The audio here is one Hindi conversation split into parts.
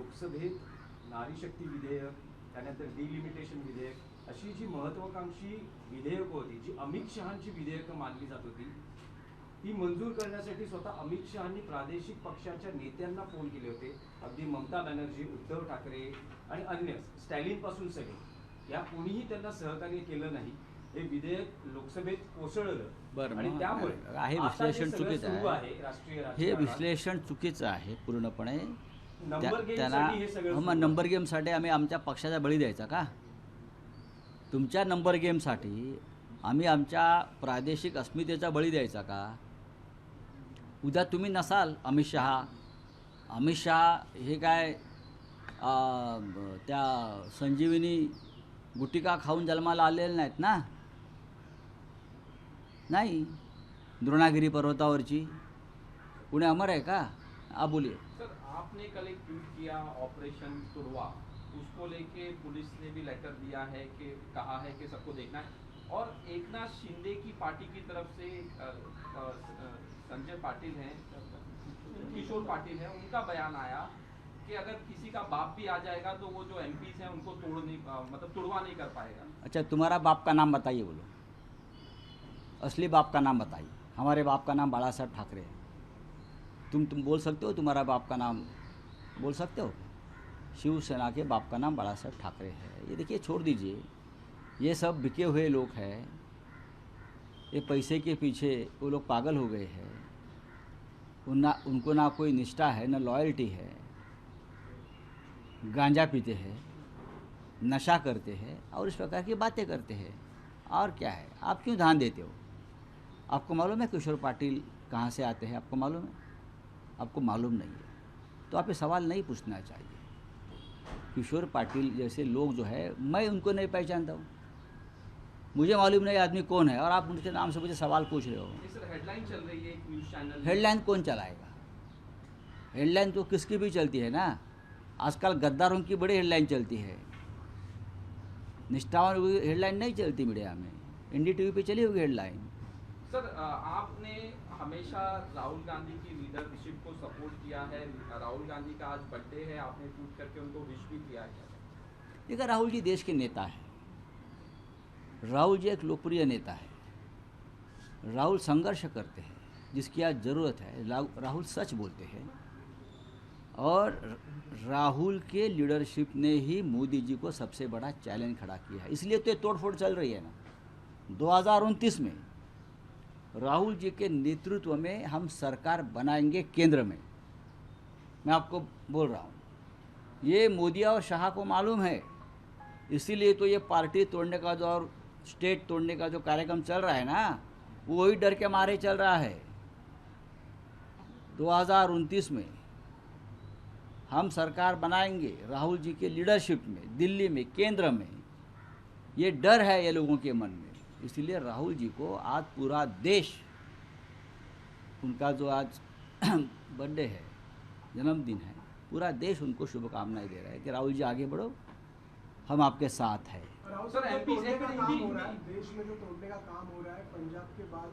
लोकसभेत नारी शक्ती विधेयक, त्यानंतर डिलिमिटेशन विधेयक अशी जी महत्वाकांक्षी विधेयकं होती, जी अमित शहांची विधेयकं मानली जात होती, ती मंजूर करण्यासाठी स्वतः अमित शहांनी प्रादेशिक पक्षांच्या नेत्यांना फोन केले होते. अगदी ममता बॅनर्जी, उद्धव ठाकरे आणि अन्य स्टॅलिन पासून सगळे या कोणीही त्यांना सहकार्य केलं नाही. हे विधेयक लोकसभेत कोसळलं आणि त्यामुळे हे विश्लेषण चुकीचं आहे. राष्ट्रीय हे विश्लेषण चुकीचं आहे पूर्णपणे. नंबर त्याला गेमसाठी हे सगळं मग नंबर गेमसाठी आम्ही आमच्या पक्षाचा बळी द्यायचा का? तुमच्या नंबर गेमसाठी आम्ही आमच्या प्रादेशिक अस्मितेचा बळी द्यायचा का? उद्या तुम्ही नसाल अमित शहा हे काय त्या संजीवनी गुटिका खाऊन जन्माला आलेले नाहीत ना? नाही. द्रोणागिरी पर्वतावरची पुणे अमर आहे का? आप बोलिए सर, आपने कल एक ट्वीट किया ऑपरेशन तुड़वा, उसको लेके पुलिस ने भी लेटर दिया है कि कहा है कि सबको देखना है, और एकनाथ शिंदे की पार्टी की तरफ से संजय पाटिल हैं, किशोर पाटिल हैं, उनका बयान आया कि अगर किसी का बाप भी आ जाएगा तो वो जो एमपीज हैं उनको तुड़वा नहीं कर पाएगा। अच्छा, तुम्हारा बाप का नाम बताइए, बोलो असली बाप का नाम बताइए। हमारे बाप का नाम बाला साहब ठाकरे है। तुम बोल सकते हो तुम्हारा बाप का नाम बोल सकते हो? शिवसेना के बाप का नाम बाला साहब ठाकरे है। ये देखिए, छोड़ दीजिए, ये सब बिके हुए लोग हैं। ये पैसे के पीछे वो लोग पागल हो गए हैं। उनको ना कोई निष्ठा है, ना लॉयल्टी है। गांजा पीते हैं, नशा करते हैं और इस प्रकार की बातें करते हैं। और क्या है? आप क्यों ध्यान देते हो? आपको मालूम है किशोर पाटिल कहाँ से आते हैं? आपको मालूम है? आपको मालूम नहीं है तो आप ये सवाल नहीं पूछना चाहिए। किशोर पाटिल जैसे लोग जो है, मैं उनको नहीं पहचानता हूँ। मुझे मालूम नहीं आदमी कौन है और आप उनके नाम से मुझे सवाल पूछ रहे हो। सर, हेडलाइन चल रही है एक न्यूज़ चैनल। हेडलाइन कौन चलाएगा? हेडलाइन तो किसकी भी चलती है ना। आजकल गद्दारों की बड़ी हेडलाइन चलती है, निष्ठावान हेडलाइन नहीं चलती मीडिया में। NDTV पे चली होगी हेडलाइन। सर, आपने हमेशा राहुल गांधी की लीडरशिप को सपोर्ट किया है। राहुल गांधी का आज बर्थडे है, आपने ट्वीट करके उनको विश भी किया है। देखिए, राहुल जी देश के नेता है। राहुल जी एक लोकप्रिय नेता है। राहुल संघर्ष करते हैं, जिसकी आज ज़रूरत है। राहुल सच बोलते हैं और राहुल के लीडरशिप ने ही मोदी जी को सबसे बड़ा चैलेंज खड़ा किया है। इसलिए तो ये तोड़फोड़ चल रही है ना। 2029 में राहुल जी के नेतृत्व में हम सरकार बनाएंगे केंद्र में। मैं आपको बोल रहा हूँ, ये मोदी और शाह को मालूम है। इसीलिए तो ये पार्टी तोड़ने का जो और स्टेट तोड़ने का जो कार्यक्रम चल रहा है ना, वो वही डर के मारे चल रहा है। 2029 में हम सरकार बनाएंगे राहुल जी के लीडरशिप में, दिल्ली में, केंद्र में। ये डर है ये लोगों के मन में। इसलिए राहुल जी को आज पूरा देश, उनका जो आज बर्थडे है, जन्मदिन है, पूरा देश उनको शुभकामनाएं दे रहा है कि राहुल जी आगे बढ़ो, हम आपके साथ हैं। सर, तोड़ने का काम हो रहा है देश में, जो तोड़ने का काम हो रहा है पंजाब के बाद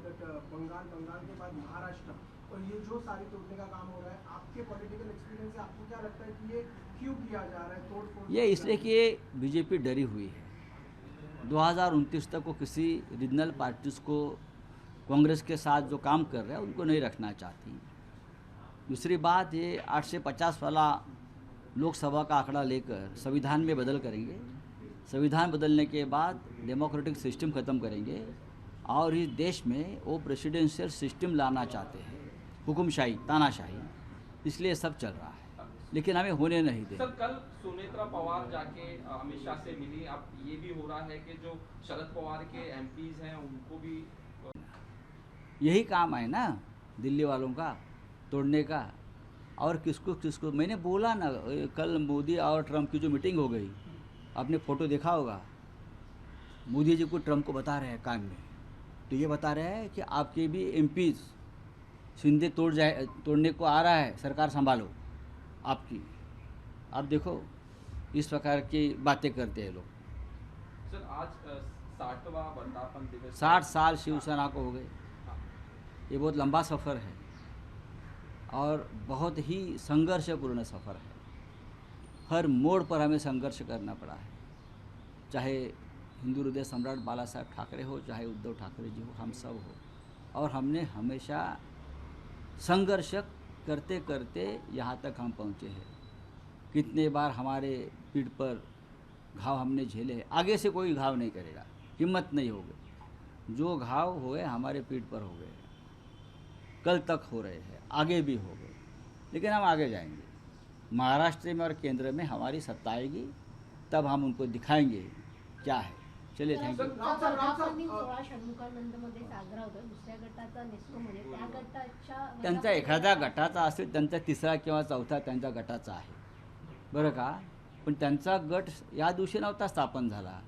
बंगाल के बाद महाराष्ट्र, और ये जो सारी तोड़ने का काम हो रहा है, आपके पॉलिटिकल एक्सपीरियंस से आपको क्या लगता है कि ये क्यों किया जा रहा है? तोड़फोड़ ये इसलिए कि ये बीजेपी डरी हुई है। 2029 तक वो किसी रीजनल पार्टीज़ को कांग्रेस के साथ जो काम कर रहे हैं उनको नहीं रखना चाहती। दूसरी बात, ये 8 से 50 वाला लोकसभा का आंकड़ा लेकर संविधान में बदल करेंगे। संविधान बदलने के बाद डेमोक्रेटिक सिस्टम ख़त्म करेंगे और इस देश में वो प्रेसिडेंशियल सिस्टम लाना चाहते हैं, हुकुमशाही, तानाशाही। इसलिए सब चल रहा है, लेकिन हमें होने नहीं दें। सर, कल सुनेत्रा पवार जाके अमित शाह से मिली। अब ये भी हो रहा है कि जो शरद पवार के एमपीज हैं उनको भी यही काम है ना दिल्ली वालों का, तोड़ने का। और किसको मैंने बोला ना, कल मोदी और ट्रंप की जो मीटिंग हो गई, आपने फ़ोटो देखा होगा। मोदी जी को ट्रंप को बता रहे हैं कान में, तो ये बता रहे हैं कि आपके भी एमपीज शिंदे तोड़ने को आ रहा है, सरकार संभालो आपकी। आप देखो, इस प्रकार की बातें करते हैं लोग। सर, आज 60वां वर्धापन दिवस, 60 साल शिवसेना को हो गए। ये बहुत लंबा सफ़र है और बहुत ही संघर्षपूर्ण सफ़र है। हर मोड़ पर हमें संघर्ष करना पड़ा है, चाहे हिंदू हृदय सम्राट बाला साहब ठाकरे हो, चाहे उद्धव ठाकरे जी हो, हम सब हो। और हमने हमेशा संघर्ष करते करते यहाँ तक हम पहुँचे हैं। कितने बार हमारे पीठ पर घाव हमने झेले हैं, आगे से कोई घाव नहीं करेगा, हिम्मत नहीं होगी। जो घाव हुए हमारे पीठ पर हो गए, कल तक हो रहे हैं, आगे भी हो गए, लेकिन हम आगे जाएंगे। महाराष्ट्र में और केंद्र में हमारी सत्ता आएगी, तब हम उनको दिखाएंगे क्या है। चलिए, थँक यू। वर्धापन सोहळा षण्मुखानंदमध्ये साजरा होतो. दुसऱ्या गटाचा नेस्कोमध्ये त्या गटाच्या त्यांचा एखाद्या गटाचा असेल, त्यांचा तिसरा किंवा चौथा त्यांच्या गटाचा आहे, बरं का. पण त्यांचा गट या दिवशी नव्हता स्थापन झाला.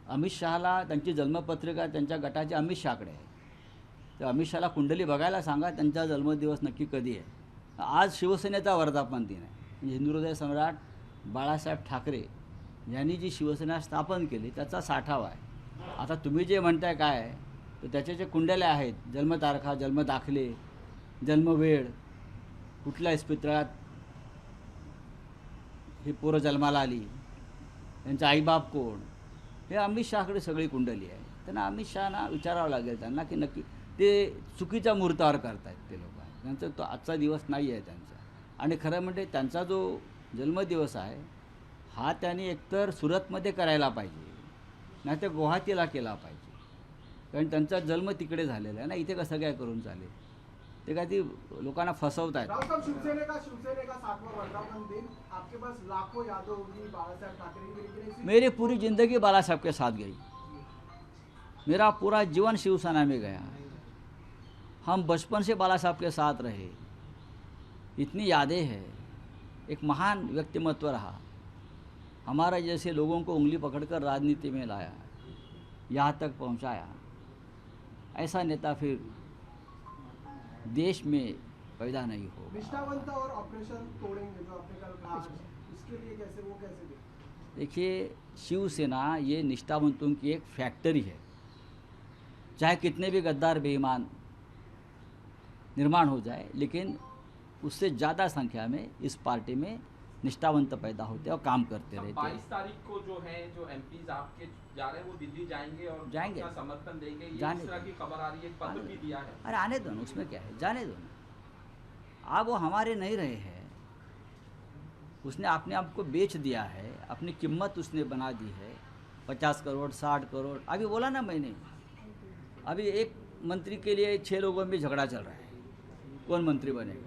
अमित शहाला त्यांची जन्मपत्रिका त्यांच्या गटाची अमित शहाकडे आहे. तर अमित शहाला कुंडली बघायला सांगा, त्यांचा जन्मदिवस नक्की कधी आहे. आज शिवसेनेचा वर्धापन दिन आहे. म्हणजे हिंदू हृदय सम्राट बाळासाहेब ठाकरे यांनी जी शिवसेना स्थापन केली त्याचा 60वा आहे. आता तुम्ही जे म्हणताय काय आहे, तर त्याचे जे कुंडल्या आहेत, जन्मतारखा, जन्मदाखले, जन्मवेळ, कुठल्या इस्पितळात ही पोरं जन्माला आली, त्यांचा आईबाप कोण, हे अमित शहाकडे सगळी कुंडली आहे. त्यांना अमित शहाना विचारावं लागेल त्यांना की नक्की ते चुकीच्या मुहूर्तावर करतायत ते लोक. त्यांचा तो आजचा दिवस नाही आहे त्यांचा. आणि खरं म्हणजे त्यांचा जो जन्मदिवस आहे हा त्यांनी एकतर सुरतमध्ये करायला पाहिजे, नाही तर गुवाहाटीला केला पाहिजे, कारण त्यांचा जन्म तिकडे झालेला आहे ना. इथे कसं काय करून चालेल. ते काय ती लोकांना फसवत आहेत. राव साहब, शिवसेना का 60वां वर्धापन दिन, आपके पास लाखों यादें होगी बाला साहब ठाकरे की, लेकिन इसी मेरी पूरी ज़िंदगी बाला साहब के साथ गई, मेरा पूरा जीवन शिवसेना में गया. हम बचपन से बाला साहब के साथ रहे, इतनी यादें हैं. एक महान व्यक्तिमत्व रहा, हमारा जैसे लोगों को उंगली पकड़कर राजनीति में लाया, यहाँ तक पहुँचाया. ऐसा नेता फिर देश में पैदा नहीं होगा. निष्ठावंत और ऑपरेशन तोड़ेंगे जो आपने कल कहा, इसके लिए कैसे देखें? देखिए, शिवसेना ये निष्ठावंतों की एक फैक्ट्री है. चाहे कितने भी गद्दार बेईमान निर्माण हो जाए, लेकिन उससे ज़्यादा संख्या में इस पार्टी में निष्ठावंत पैदा होते और काम करते रहते 22 हैं. तारीख को जो है, जो एमपीज आपके जा रहे हैं वो दिल्ली जाएंगे और जाएंगे। अपना समर्थन देंगे, ये जाने इस तरह की खबर आ रही है, एक पत्र भी दिया है। अरे आने दो ना, उसमें क्या है, जाने दो ना. अब वो हमारे नहीं रहे हैं, उसने अपने आप को बेच दिया है, अपनी कीमत उसने बना दी है. 50 करोड़ 60 करोड़, अभी बोला ना मैंने, अभी एक मंत्री के लिए 6 लोगों में झगड़ा चल रहा है, कौन मंत्री बनेगा.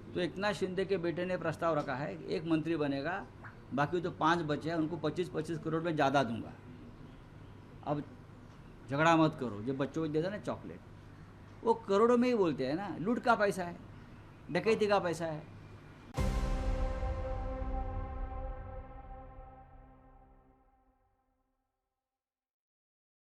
तो एकनाथ शिंदे के बेटे ने प्रस्ताव रखा है, एक मंत्री बनेगा, बाकी जो 5 बचे हैं उनको 25-25 करोड़ में ज़्यादा दूंगा. अब झगड़ा मत करो. जो बच्चों को देता ना चॉकलेट, वो करोड़ों में ही बोलते हैं ना. लूट का पैसा है, डकैती का पैसा है.